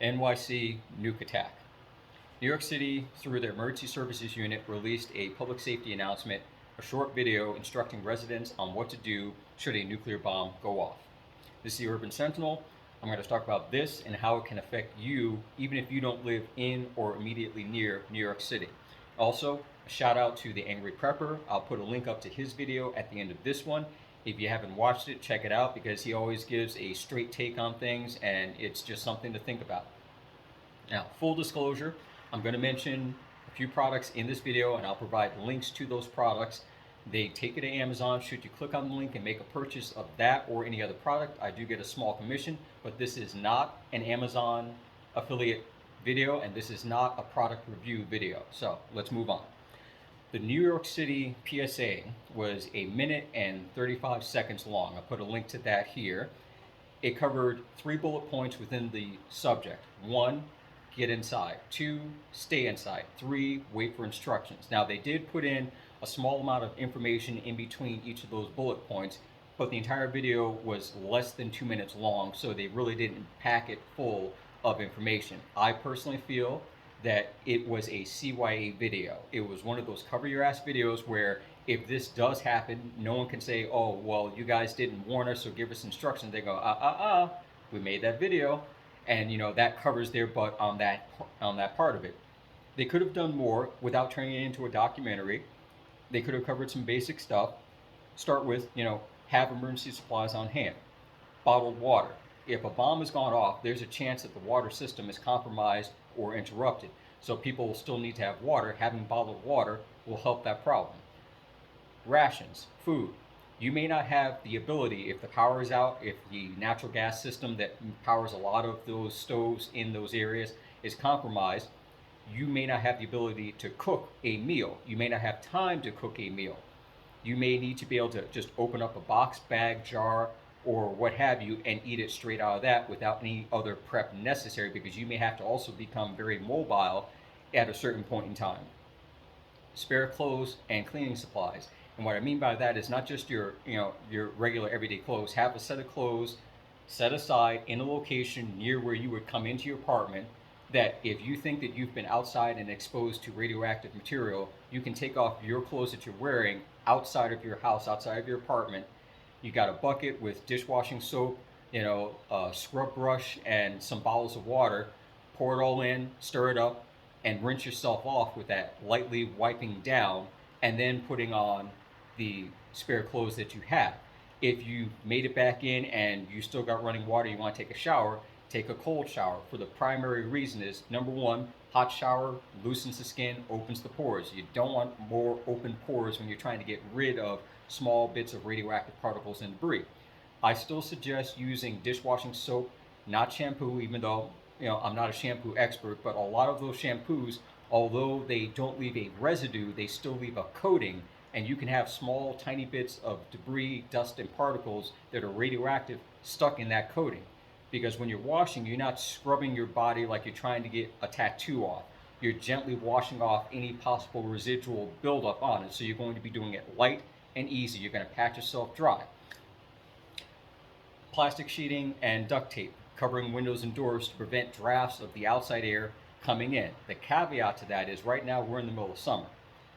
NYC nuke attack. New York City, through their emergency services unit, released a public safety announcement, a short video instructing residents on what to do should a nuclear bomb go off. This is the Urban Sentinel. I'm going to talk about this and how it can affect you, even if you don't live in or immediately near New York City. Also, a shout out to the Angry Prepper. I'll put a link up to his video at the end of this one. If you haven't watched it, check it out because he always gives a straight take on things and it's just something to think about. Now, full disclosure, I'm going to mention a few products in this video and I'll provide links to those products. They take you to Amazon. Should you click on the link and make a purchase of that or any other product, I do get a small commission, but this is not an Amazon affiliate video and this is not a product review video. So let's move on. The New York City PSA was 1 minute and 35 seconds long. I'll put a link to that here. It covered 3 bullet points within the subject. 1, get inside. 2, stay inside. 3, wait for instructions. Now they did put in a small amount of information in between each of those bullet points, but the entire video was less than 2 minutes long, so they really didn't pack it full of information. I personally feel that it was a CYA video. It was one of those cover your ass videos where if this does happen, no one can say, oh, well, you guys didn't warn us or give us instructions. They go, we made that video. And that covers their butt on that part of it. They could have done more without turning it into a documentary. They could have covered some basic stuff. Start with, have emergency supplies on hand. Bottled water. If a bomb has gone off, there's a chance that the water system is compromised or interrupted. So people will still need to have water. Having bottled water will help that problem. Rations, food. You may not have the ability, if the power is out, if the natural gas system that powers a lot of those stoves in those areas is compromised, you may not have the ability to cook a meal. You may not have time to cook a meal. You may need to be able to just open up a box, bag, jar, or what have you, and eat it straight out of that without any other prep necessary, because you may have to also become very mobile at a certain point in time. Spare clothes and cleaning supplies. And what I mean by that is not just your regular everyday clothes. Have a set of clothes set aside in a location near where you would come into your apartment, that if you think that you've been outside and exposed to radioactive material, you can take off your clothes that you're wearing outside of your house, outside of your apartment. You got a bucket with dishwashing soap, a scrub brush, and some bottles of water. Pour it all in, stir it up, and rinse yourself off with that, lightly wiping down, and then putting on the spare clothes that you have. If you made it back in and you still got running water, you want to take a shower, take a cold shower. For the primary reason is, number one, hot shower loosens the skin, opens the pores. You don't want more open pores when you're trying to get rid of small bits of radioactive particles and debris. I still suggest using dishwashing soap, not shampoo, even though I'm not a shampoo expert, but a lot of those shampoos, although they don't leave a residue, they still leave a coating, and you can have small tiny bits of debris, dust, and particles that are radioactive stuck in that coating. Because when you're washing, you're not scrubbing your body like you're trying to get a tattoo off. You're gently washing off any possible residual buildup on it, so you're going to be doing it light and easy. You're going to pat yourself dry. Plastic sheeting and duct tape covering windows and doors to prevent drafts of the outside air coming in. The caveat to that is right now we're in the middle of summer.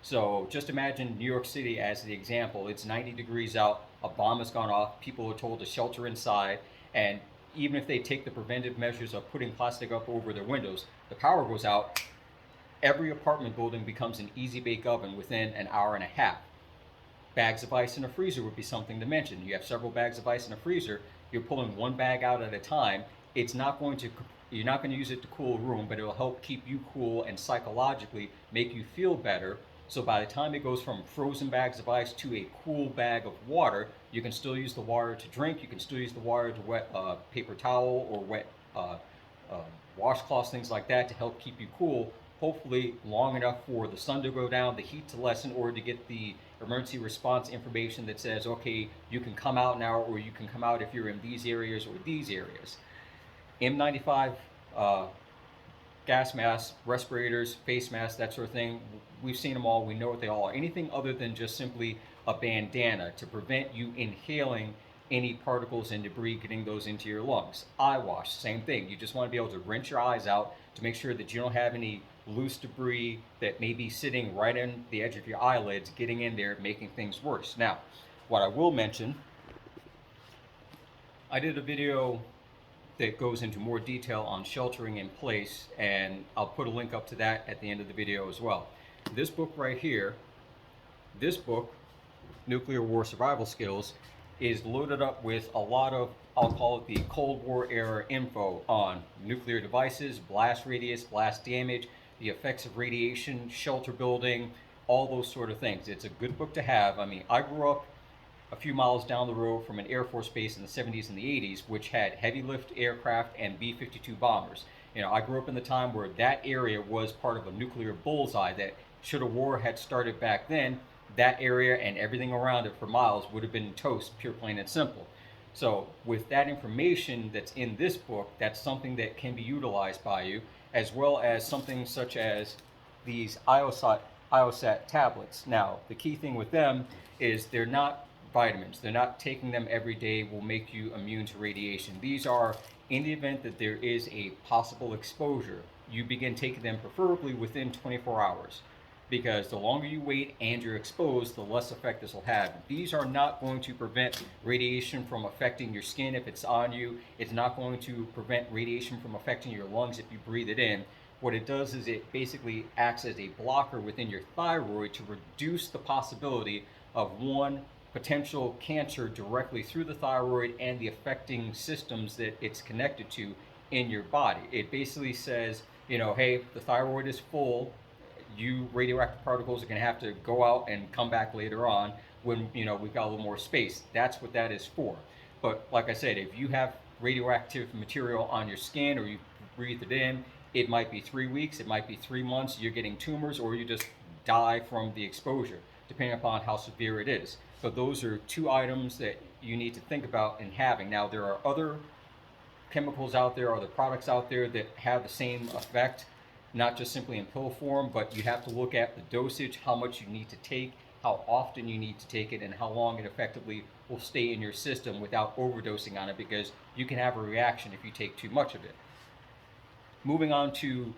So just imagine New York City as the example. It's 90 degrees out, a bomb has gone off, people are told to shelter inside, and even if they take the preventive measures of putting plastic up over their windows, the power goes out, every apartment building becomes an easy bake oven within an hour and a half. Bags of ice in a freezer would be something to mention. You have several bags of ice in a freezer, you're pulling one bag out at a time. You're not going to use it to cool a room, but it'll help keep you cool and psychologically make you feel better. So by the time it goes from frozen bags of ice to a cool bag of water, you can still use the water to drink, you can still use the water to wet paper towel or wet washcloths, things like that, to help keep you cool, hopefully long enough for the sun to go down, the heat to lessen, or to get the emergency response information that says, okay, you can come out now, or you can come out if you're in these areas or these areas. N95 gas masks, respirators, face masks, that sort of thing, we've seen them all, we know what they all are. Anything other than just simply a bandana to prevent you inhaling any particles and debris getting those into your lungs. Eye wash, same thing. You just want to be able to rinse your eyes out to make sure that you don't have any loose debris that may be sitting right on the edge of your eyelids, getting in there, making things worse. Now, what I will mention, I did a video that goes into more detail on sheltering in place, and I'll put a link up to that at the end of the video as well. This book right here, this book, Nuclear War Survival Skills, is loaded up with a lot of, I'll call it the Cold War era info on nuclear devices, blast radius, blast damage, the effects of radiation, shelter building, all those sort of things. It's a good book to have. I mean, I grew up a few miles down the road from an Air Force base in the 70s and the 80s, which had heavy lift aircraft and B-52 bombers. You know, I grew up in the time where that area was part of a nuclear bullseye that, should a war had started back then, that area and everything around it for miles would have been toast, pure, plain and simple. So with that information that's in this book, that's something that can be utilized by you, as well as something such as these IOSAT tablets. Now, the key thing with them is they're not vitamins. They're not taking them every day will make you immune to radiation. These are in the event that there is a possible exposure. You begin taking them preferably within 24 hours, because the longer you wait and you're exposed, the less effect this will have. These are not going to prevent radiation from affecting your skin if it's on you. It's not going to prevent radiation from affecting your lungs if you breathe it in. What it does is it basically acts as a blocker within your thyroid to reduce the possibility of one, potential cancer directly through the thyroid and the affecting systems that it's connected to in your body. It basically says, you know, hey, the thyroid is full, you radioactive particles are going to have to go out and come back later on when, you know, we've got a little more space. That's what that is for. But like I said, if you have radioactive material on your skin or you breathe it in, it might be 3 weeks, it might be 3 months, you're getting tumors, or you just die from the exposure, depending upon how severe it is. But those are two items that you need to think about in having. Now, there are other chemicals out there, other products out there that have the same effect, not just simply in pill form, but you have to look at the dosage, how much you need to take, how often you need to take it, and how long it effectively will stay in your system without overdosing on it, because you can have a reaction if you take too much of it. Moving on to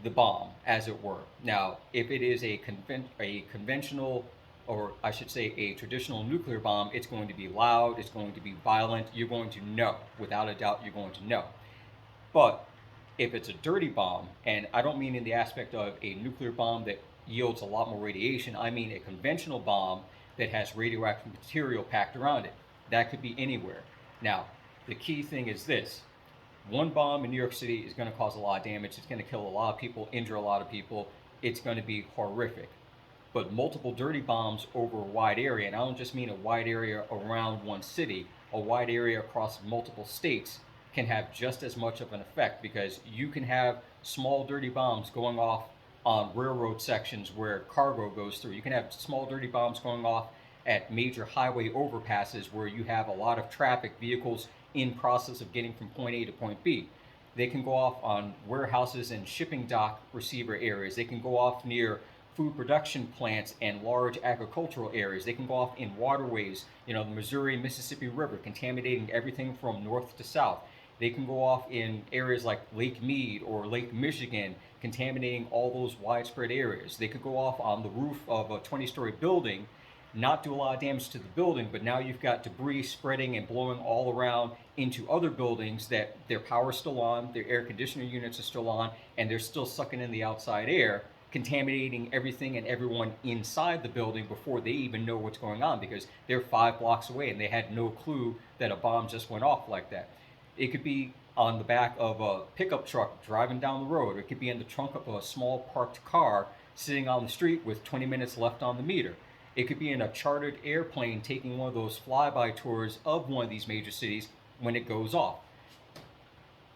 the bomb, as it were. Now, if it is a conventional, or I should say a traditional nuclear bomb, it's going to be loud, it's going to be violent, you're going to know. Without a doubt, you're going to know. But if it's a dirty bomb, and I don't mean in the aspect of a nuclear bomb that yields a lot more radiation, I mean a conventional bomb that has radioactive material packed around it. That could be anywhere. Now, the key thing is this. One bomb in New York City is going to cause a lot of damage. It's going to kill a lot of people, injure a lot of people. It's going to be horrific. But multiple dirty bombs over a wide area, and I don't just mean a wide area around one city, a wide area across multiple states, can have just as much of an effect, because you can have small dirty bombs going off on railroad sections where cargo goes through. You can have small dirty bombs going off at major highway overpasses where you have a lot of traffic, vehicles in process of getting from point A to point B. They can go off on warehouses and shipping dock receiver areas. They can go off near food production plants and large agricultural areas. They can go off in waterways, you know, the Missouri, Mississippi River, contaminating everything from north to south. They can go off in areas like Lake Mead or Lake Michigan, contaminating all those widespread areas. They could go off on the roof of a 20-story building, not do a lot of damage to the building, but now you've got debris spreading and blowing all around into other buildings that their power's still on, their air conditioner units are still on, and they're still sucking in the outside air, contaminating everything and everyone inside the building before they even know what's going on, because they're 5 blocks away and they had no clue that a bomb just went off like that. It could be on the back of a pickup truck driving down the road. It could be in the trunk of a small parked car sitting on the street with 20 minutes left on the meter. It could be in a chartered airplane taking one of those flyby tours of one of these major cities when it goes off.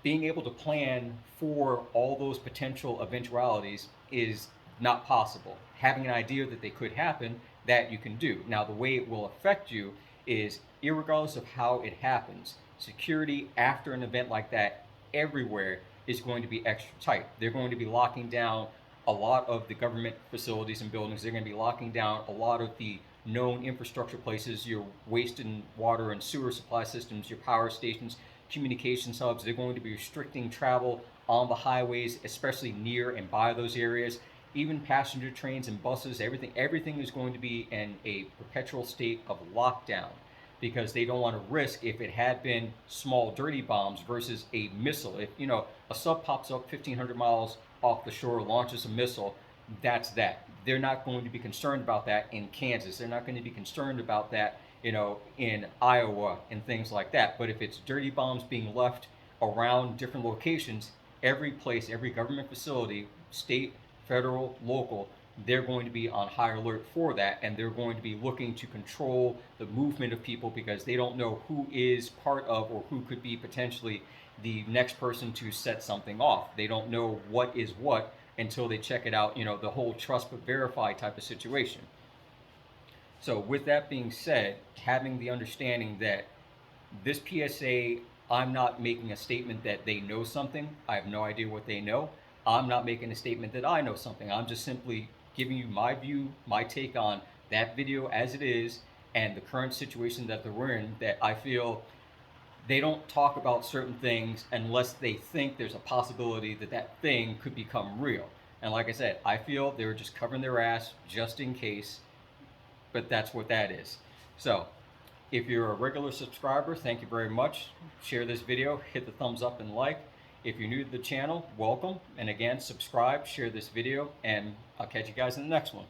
Being able to plan for all those potential eventualities is not possible. Having an idea that they could happen, that you can do. Now, the way it will affect you is, irregardless of how it happens, security after an event like that everywhere is going to be extra tight. They're going to be locking down a lot of the government facilities and buildings. They're going to be locking down a lot of the known infrastructure places, your waste and water and sewer supply systems, your power stations, communications hubs. They're going to be restricting travel on the highways, especially near and by those areas. Even passenger trains and buses, everything is going to be in a perpetual state of lockdown, because they don't want to risk, if it had been small dirty bombs versus a missile. If a sub pops up 1,500 miles off the shore, launches a missile, that's that. They're not going to be concerned about that in Kansas. They're not going to be concerned about that, in Iowa and things like that. But if it's dirty bombs being left around different locations, every place, every government facility, state, federal, local, they're going to be on high alert for that, and they're going to be looking to control the movement of people, because they don't know who is part of, or who could be potentially the next person to set something off. They don't know what is what until they check it out, the whole trust but verify type of situation. So with that being said, having the understanding that this PSA, I'm not making a statement that they know something. I have no idea what they know. I'm not making a statement that I know something. I'm just simply giving you my view, my take on that video as it is, and the current situation that they're in, that I feel they don't talk about certain things unless they think there's a possibility that that thing could become real. And like I said, I feel they're just covering their ass just in case, but that's what that is. So if you're a regular subscriber, thank you very much. Share this video, hit the thumbs up and like. If you're new to the channel, welcome. And again, subscribe, share this video, and I'll catch you guys in the next one.